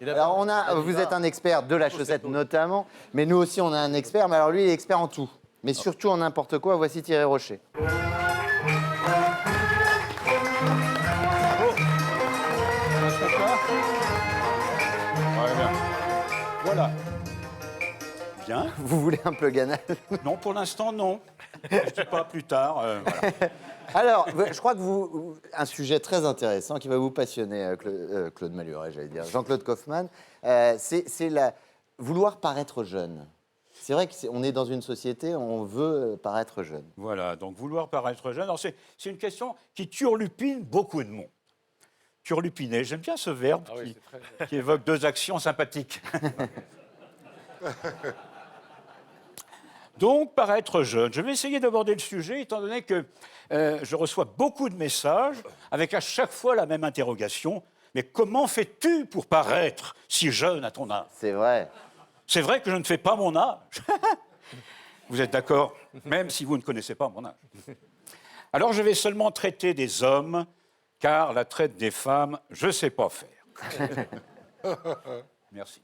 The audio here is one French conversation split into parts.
Alors, vous êtes un expert de la chaussette notamment, mais nous aussi, on a un expert. Mais alors, lui, il est expert en tout, mais surtout en n'importe quoi. Voici Thierry Rocher. Voilà. Bien. Vous voulez un peu Ganal? Non, pour l'instant, non. Je dis pas plus tard. Voilà. Alors, je crois que un sujet très intéressant qui va vous passionner, Claude Maluret, j'allais dire, Jean-Claude Kaufmann, c'est vouloir paraître jeune. C'est vrai qu'on est dans une société où on veut paraître jeune. Voilà, donc vouloir paraître jeune. Alors, c'est une question qui turlupine beaucoup de monde. Turlupiner, j'aime bien ce verbe qui évoque deux actions sympathiques. Donc, paraître jeune. Je vais essayer d'aborder le sujet, étant donné que je reçois beaucoup de messages avec à chaque fois la même interrogation. Mais comment fais-tu pour paraître si jeune à ton âge? C'est vrai. C'est vrai que je ne fais pas mon âge. Vous êtes d'accord? Même si vous ne connaissez pas mon âge. Alors, je vais seulement traiter des hommes, car la traite des femmes, je ne sais pas faire. Merci.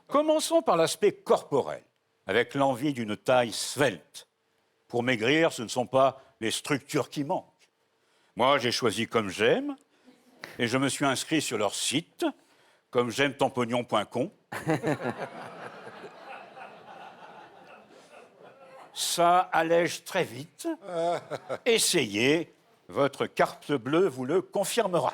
Commençons par l'aspect corporel, avec l'envie d'une taille svelte. Pour maigrir, ce ne sont pas les structures qui manquent. Moi, j'ai choisi Comme J'aime, et je me suis inscrit sur leur site, commejaimetonpognon.com. Ça allège très vite. Essayez, votre carte bleue vous le confirmera.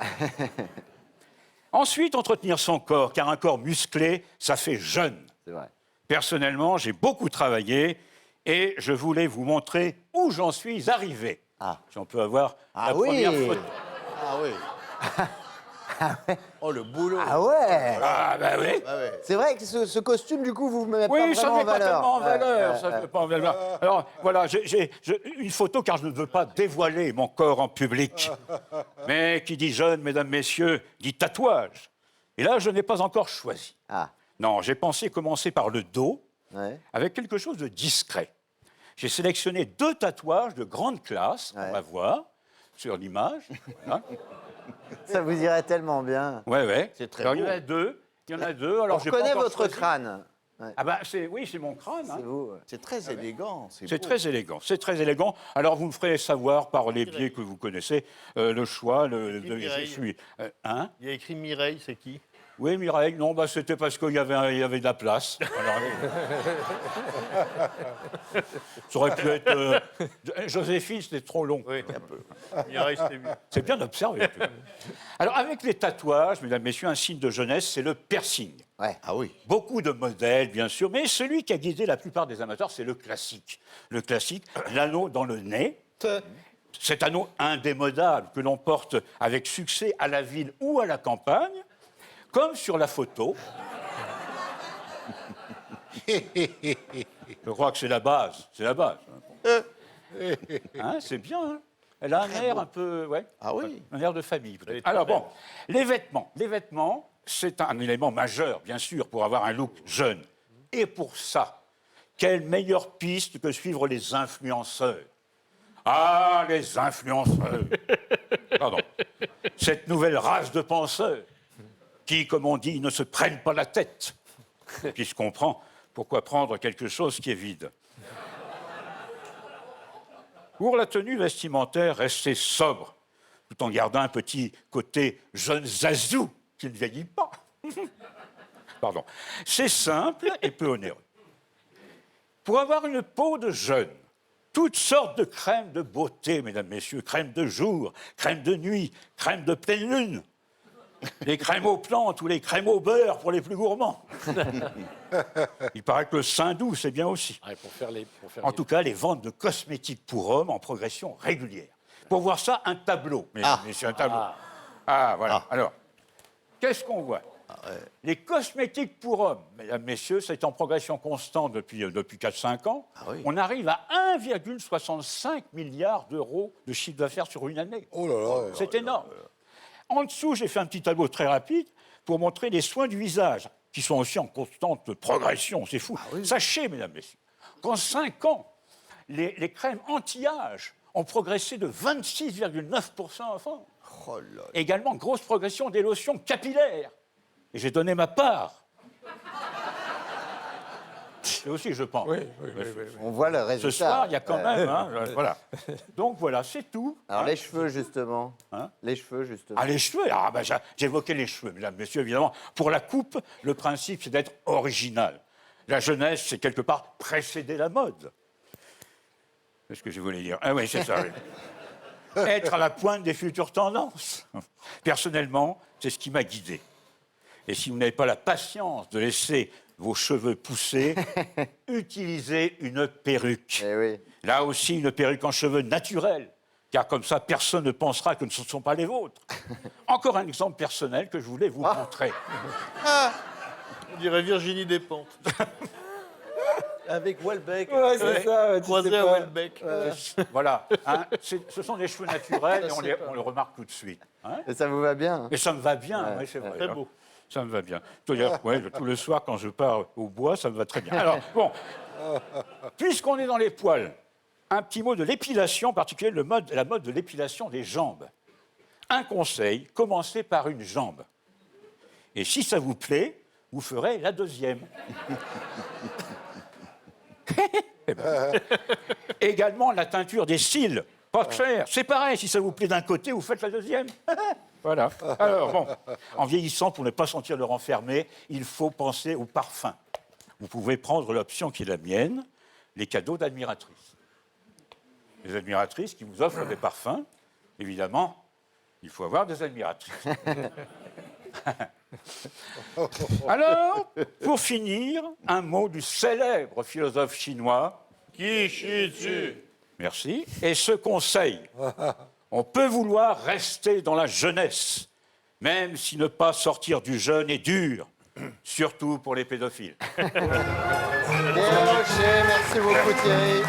Ensuite, entretenir son corps, car un corps musclé, ça fait jeune. C'est vrai. Personnellement, j'ai beaucoup travaillé et je voulais vous montrer où j'en suis arrivé. Ah. Si on peut avoir la oui. première photo. Ah oui. Oh, le boulot. Ah ouais. Ah, bah oui. Ah ouais. C'est vrai que ce costume, du coup, vous ne me mettez Oui, pas ça vraiment ne en met pas valeur. tellement en valeur. Ça ne met pas en valeur. Alors, voilà, j'ai une photo car je ne veux pas dévoiler mon corps en public. Mais qui dit jeune, mesdames, messieurs, dit tatouage. Et là, je n'ai pas encore choisi. Ah, Non, j'ai pensé commencer par le dos, ouais. avec quelque chose de discret. J'ai sélectionné 2 tatouages de grande classe, Ouais. on va voir, sur l'image. Voilà. Ça vous irait tellement bien. Ouais. C'est très Alors, il y en beau. a 2. Il y en a 2. Alors, On j'ai pas reconnaît encore votre choisi. crâne. Ouais. Ah bah, oui, c'est mon crâne. hein. C'est vous. Ouais. C'est très élégant. C'est beau. très élégant, c'est très élégant. Alors, vous me ferez savoir par les biais que vous connaissez le choix. Mireille. Je suis. Hein? Il y a écrit Mireille, c'est qui? Oui, Mireille. Non, bah, c'était parce qu'il y avait de la place. Alors, ça aurait pu être. Joséphine, c'était trop long. Oui, un peu. Mireille, c'était mieux. C'est bien observé. Alors, avec les tatouages, mesdames, messieurs, un signe de jeunesse, c'est le piercing. Ouais. Ah oui. Beaucoup de modèles, bien sûr, mais celui qui a guidé la plupart des amateurs, c'est le classique. Le classique, l'anneau dans le nez. Cet anneau indémodable que l'on porte avec succès à la ville ou à la campagne, comme sur la photo. Je crois que c'est la base. C'est la base. Hein, c'est bien. Hein, elle a un air un peu. Ouais, Ah oui. un air de famille, peut-être. Alors bon, les vêtements. Les vêtements, c'est un élément majeur, bien sûr, pour avoir un look jeune. Et pour ça, quelle meilleure piste que suivre les influenceurs? Ah, les influenceurs. Pardon. Cette nouvelle race de penseurs qui, comme on dit, ne se prennent pas la tête. Puis je comprends pourquoi prendre quelque chose qui est vide. Pour la tenue vestimentaire, restez sobre, tout en gardant un petit côté jeune zazou qui ne vieillit pas. Pardon. C'est simple et peu onéreux. Pour avoir une peau de jeune, toutes sortes de crèmes de beauté, mesdames, messieurs, crème de jour, crème de nuit, crème de pleine lune, les crèmes aux plantes ou les crèmes au beurre pour les plus gourmands. Il paraît que le sein doux, c'est bien aussi. Ouais, pour faire En tout cas, les ventes de cosmétiques pour hommes en progression régulière. Pour voir ça, un tableau. Mais c'est un tableau. Ah, voilà. Alors, qu'est-ce qu'on voit? Les cosmétiques pour hommes, mesdames, messieurs, c'est en progression constante depuis 4-5 ans. Ah oui. On arrive à 1,65 milliard d'euros de chiffre d'affaires sur une année. Oh là là. C'est énorme. En dessous, j'ai fait un petit tableau très rapide pour montrer les soins du visage, qui sont aussi en constante progression. C'est fou. Sachez, mesdames, messieurs, qu'en 5 ans, les crèmes anti-âge ont progressé de 26,9% en France. Oh là là. Également, grosse progression des lotions capillaires. et j'ai donné ma part. Et aussi, je pense. On voit le résultat. Ce soir, il y a quand même, hein, voilà. Donc voilà, c'est tout. Alors hein. les cheveux, justement. Hein Les cheveux, justement. Ah, les cheveux, j'évoquais les cheveux, mesdames, messieurs, évidemment. Pour la coupe, le principe, c'est d'être original. La jeunesse, c'est quelque part précéder la mode. C'est ce que je voulais dire. Ah oui, c'est ça. Oui. Être à la pointe des futures tendances. Personnellement, c'est ce qui m'a guidé. Et si vous n'avez pas la patience de laisser vos cheveux pousser, utilisez une perruque. Eh oui. Là aussi, une perruque en cheveux naturels, car comme ça, personne ne pensera que ce ne sont pas les vôtres. Encore un exemple personnel que je voulais vous montrer. On dirait Virginie Despentes. Avec Welbeck. Ouais, c'est ça, tu Croisé sais à pas. Welbeck. Voilà, hein, ce sont des cheveux naturels et on le remarque tout de suite. Hein. Et ça vous va bien. Et ça me va bien, ouais, c'est vrai. Très hein. beau. Ça me va bien. D'ailleurs, ouais, tout le soir, quand je pars au bois, ça me va très bien. Alors, bon, puisqu'on est dans les poils, un petit mot de l'épilation, en particulier la mode de l'épilation des jambes. Un conseil, commencez par une jambe. Et si ça vous plaît, vous ferez la deuxième. Eh ben. Également, la teinture des cils. Pas cher. C'est pareil, si ça vous plaît d'un côté, vous faites la deuxième. Voilà. Alors, bon, en vieillissant, pour ne pas sentir le renfermer, il faut penser au parfum. Vous pouvez prendre l'option qui est la mienne, les cadeaux d'admiratrices. Les admiratrices qui vous offrent des parfums, évidemment, il faut avoir des admiratrices. Alors, pour finir, un mot du célèbre philosophe chinois. Qui chie-tu? Merci. Et ce conseil, on peut vouloir rester dans la jeunesse, même si ne pas sortir du jeune est dur, surtout pour les pédophiles. Bien, Rocher, merci beaucoup Thierry.